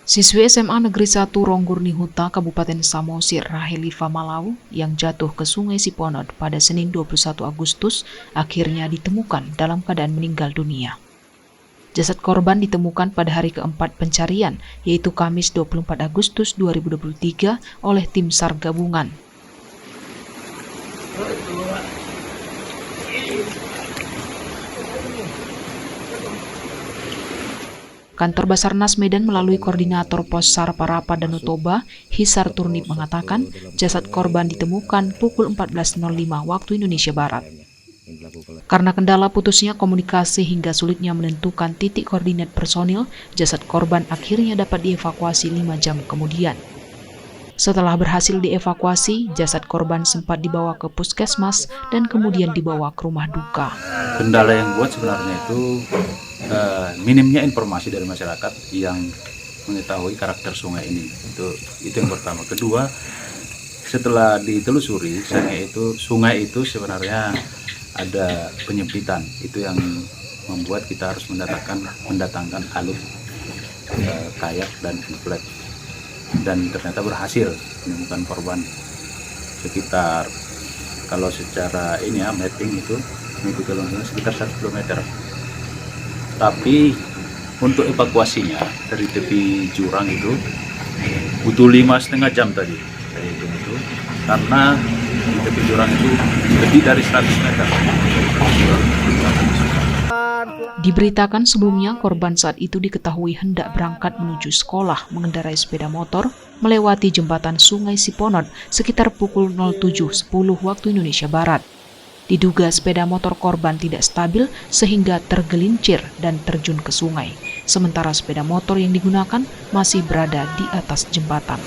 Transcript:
Siswi SMA Negeri 1 Ronggurni Huta, Kabupaten Samosir, Rahelifa Malau, yang jatuh ke Sungai Siponod pada Senin 21 Agustus akhirnya ditemukan dalam keadaan meninggal dunia. Jasad korban ditemukan pada hari keempat pencarian, yaitu Kamis 24 Agustus 2023 oleh tim SAR gabungan. Kantor Basarnas Medan melalui koordinator pos SAR Parapa Danau Toba, Hisar Turnip mengatakan jasad korban ditemukan pukul 14.05 waktu Indonesia Barat. Karena kendala putusnya komunikasi hingga sulitnya menentukan titik koordinat personil, jasad korban akhirnya dapat dievakuasi 5 jam kemudian. Setelah berhasil dievakuasi, jasad korban sempat dibawa ke puskesmas dan kemudian dibawa ke rumah duka. Kendala yang buat sebenarnya itu minimnya informasi dari masyarakat yang mengetahui karakter sungai ini. Itu yang pertama. Kedua, setelah ditelusuri, sungai itu sebenarnya ada penyempitan. Itu yang membuat kita harus mendatangkan alut kayak dan inflat. Dan ternyata berhasil menemukan korban sekitar, kalau secara mapping itu sekitar 1 km. Tapi untuk evakuasinya dari tepi jurang itu butuh 5,5 jam tadi itu, karena di tepi jurang itu lebih dari 100 meter. Diberitakan sebelumnya korban saat itu diketahui hendak berangkat menuju sekolah mengendarai sepeda motor melewati jembatan Sungai Siponod sekitar pukul 07.10 waktu Indonesia Barat. Diduga sepeda motor korban tidak stabil sehingga tergelincir dan terjun ke sungai, sementara sepeda motor yang digunakan masih berada di atas jembatan.